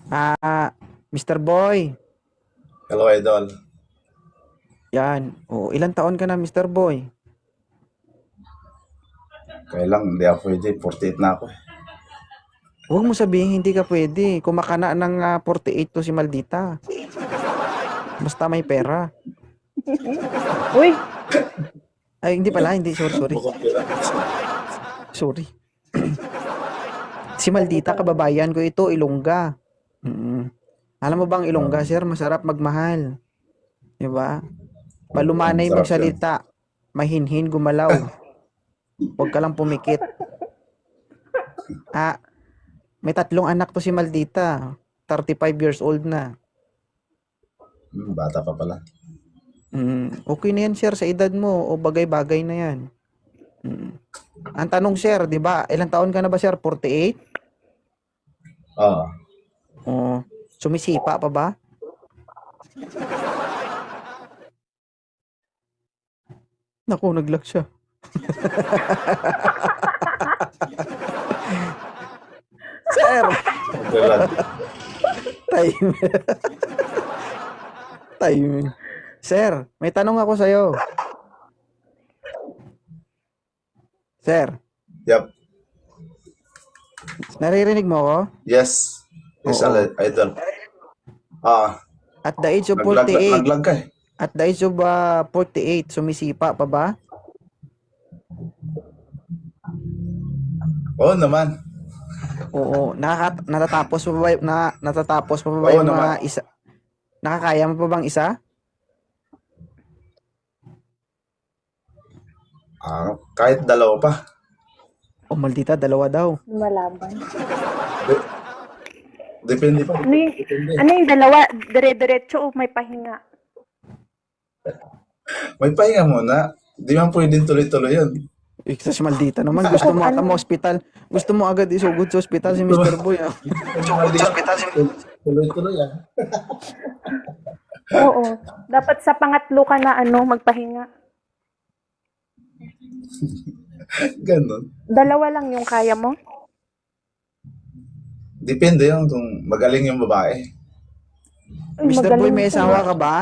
Ah, Mr. Boy. Hello, Idol. Yan. O, ilang taon ka na, Mr. Boy? Kaya lang, hindi ako pwede. 48 na ako. Huwag mo sabihin hindi ka pwede. Kumakana ng 48 to si Maldita. Basta may pera. Uy, Ay, hindi pala. Hindi. Sorry, sorry. Mukhang pira. Sorry. Si Maldita, kababayan ko ito, Ilongga. Mm. Alam mo bang Ilongga, sir? Masarap magmahal. Diba? Malumanay Sarap yun. magsalita. Mahinhin gumalaw. Huwag ka lang pumikit. Ah, may 3 anak to si Maldita. 35 years old na. Bata pa pala. Okay na yan, sir, sa edad mo. O bagay-bagay na yan. Ang tanong, sir, di ba? Ilang taon ka na ba, sir? 48? Oo. O, sumisipa pa ba? Naku, nag-lock siya. Sir, Kailan? time. Time. Sir, may tanong ako sa'yo. Sir, Yep. naririnig mo ako? Yes. Yes, Oo. Idol. Ah, At the age of naglag 48, naglag ka eh. at the age of 48, sumisipa pa ba? Oo naman. Oo, natatapos pa ba natatapos pa ba Oo yung naman. isa? Nakakaya mo pa bang isa? Kahit dalawa pa. O maldita, dalawa daw. malaban. De- depende pa. Ano yung, Depende. ano yung dalawa? Dire-diretso o may pahinga? May pahinga muna. Di man pwedeng tuloy-tuloy yun. Isa si maldita naman. Gusto mo ata Ano? ma-hospital. Gusto mo agad isugod sa ospital si Mr. Boy. Ah. Sugod sa ospital. Tuloy-tuloy yan. Oo. Dapat sa pangatlo ka na magpahinga. Ganon. Dalawa lang yung kaya mo? Depende yun kung magaling yung babae. Uy, Mr. Boy, magaling may siya. asawa ka ba?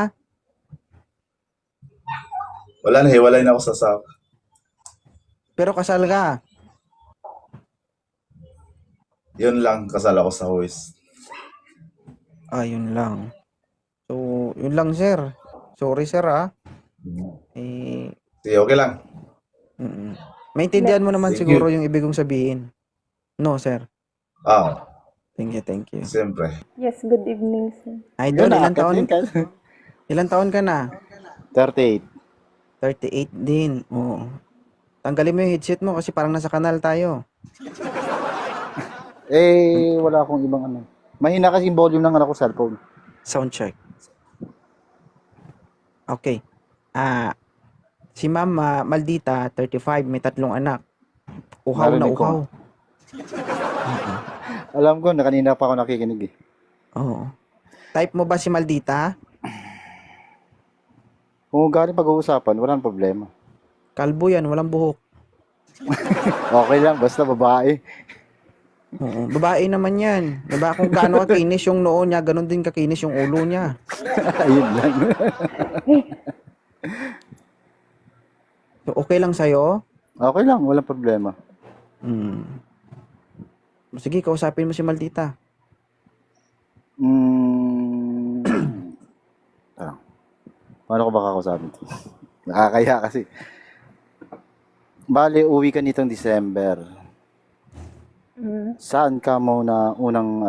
Wala na, hiwalay na ako sa asawa. Pero kasal ka. Yun lang, kasal ako sa huwis. Yun lang. So, yun lang, sir. Sorry, sir, ah. Eh, Sige, okay lang. maintindihan mo naman Thank siguro you. yung ibig kong sabihin. No, sir. Ah, Thank you, thank you. siyempre. Yes, good evening, sir. Idol, Yun, naakyat din ka. ilan taon ka na? 38. 38 din. Oo. Tanggalin mo yung headset mo kasi parang nasa kanal tayo. Wala akong ibang ano. Mahina kasi yung volume ng ano ko cellphone. Sound check. Okay. Si Ma'am Maldita, 35, may 3 anak. Uhaw na Narinig ko. uhaw. Alam ko na kanina pa ako nakikinig eh. Oo. Type mo ba si Maldita? Kung galing pag-uusapan, walang problema. Kalbo yan, walang buhok. Okay lang, basta babae. Oo. Babae naman yan. Diba kung gaano kakinis yung noo niya, ganun din kakinis yung ulo niya. Ayun lang. So, okay lang sa'yo? Okay lang, walang problema. Sige, kausapin mo si Maldita. Parang, paano ko baka kausapin? Nakakaya kasi. Bale, uwi ka nitong December. Saan ka muna unang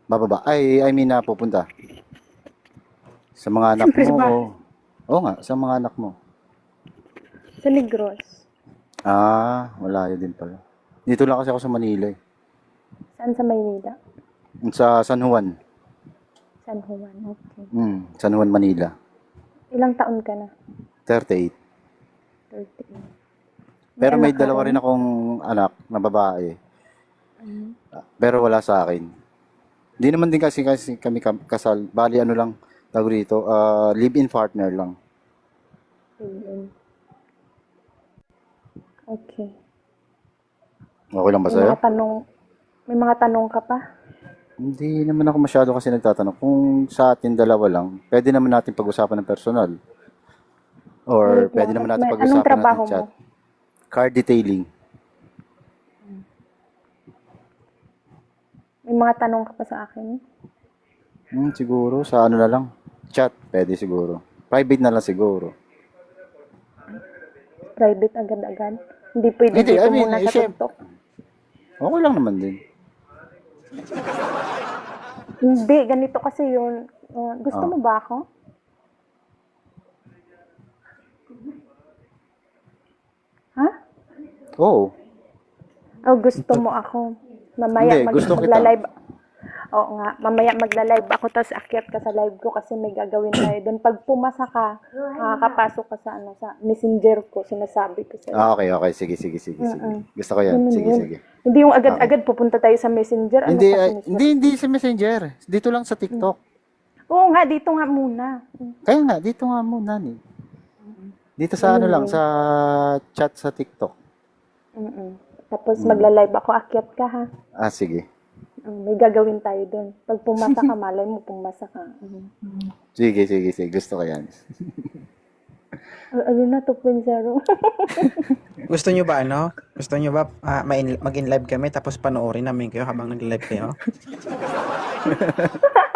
bababa? I mean pupunta? Sa mga anak Siyempre sa mo? bahay. Oo nga, sa mga anak mo. Sa Negros. Malayo din pala. Dito lang kasi ako sa Manila eh. Saan sa Maynila? Sa San Juan. San Juan, okay. San Juan, Manila. Ilang taon ka na? 38. 38. Pero may anak ka dalawa rin akong anak na babae. Pero wala sa akin. Hindi naman din kasi kami kasal. Bali ano lang, tawag dito, live-in partner lang. Okay. Okay lang ba May sa'yo? mga tanong, may mga tanong ka pa? Hindi naman ako masyado kasi nagtatanong. Kung sa atin dalawa lang, pwede naman natin pag-usapan ng personal. Or Wait pwede lang. naman natin Anong pag-usapan trabaho natin chat. mo? Car detailing. May mga tanong ka pa sa akin? Siguro sa ano na lang. Chat, pwede siguro. Private na lang siguro. Private agad-agad? Hindi pwede Hindi, dito I mean, muna sa TikTok? Okay lang naman din. Hindi, ganito kasi yun. Gusto Ah. mo ba ako? Ha? Oo. O gusto mo ako? Mamaya Hindi, gusto kita. magla-live. Oo nga, mamaya magla-live ako tapos akyat ka sa live ko kasi may gagawin tayo doon. Pag pumasa ka, makakapasok ka sa sa messenger ko, sinasabi ko sa'yo. Okay, okay. Sige, sige, sige, sige. Gusto ko yan. Ganun Sige, yun. sige. Hindi yung agad-agad pupunta tayo sa messenger. Ano Hindi, pa hindi sa Messenger. Dito lang sa TikTok. Oo nga, dito nga muna. Kaya nga, dito nga muna ni. Dito sa ano lang, sa chat sa TikTok. Tapos magla-live ako, akyat ka ha. Ah, sige. May gagawin tayo doon. Pag pumasa ka, malay mo, pumasa ka. Sige, sige, sige. Gusto ko yan. Ano na, 2.0? Gusto nyo ba ano? Gusto nyo ba mag-in live kami tapos panoorin namin kayo habang nag-live kayo?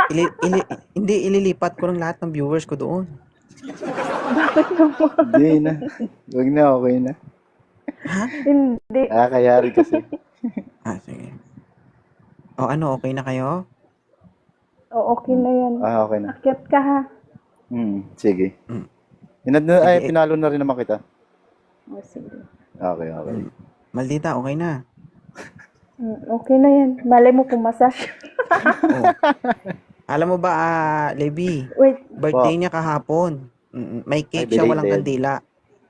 Hindi, ililipat ko ng lahat ng viewers ko doon. Bakit naman? Hindi na. Huwag na, okay na. Hindi. Kayari kasi. Sige. O ano, okay na kayo? O, okay na yan. Okay na. Akyat ka ha. Sige. Pinalo na rin naman kita. O, sige. Okay, okay. Maldita, okay na. Okay na yan. Malay mo, pumasa siya. Oh. Alam mo ba, Levi, Wait, birthday niya kahapon. May cake siya, walang belated. kandila.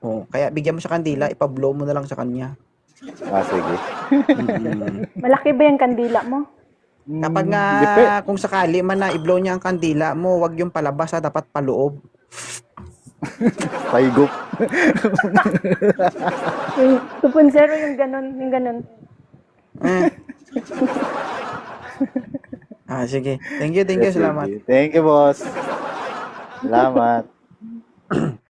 Oh, kaya bigyan mo siya kandila, ipablow mo na lang sa kanya. Sige. malaki ba yung kandila mo? Kapag nga, kung sakali man na i-blow niya ang kandila mo, wag yung palabas ha, dapat paloob. Paigop. Yung 2.0 yung ganun, yung ganun. Sige. Thank you, salamat. Thank you, boss. Salamat.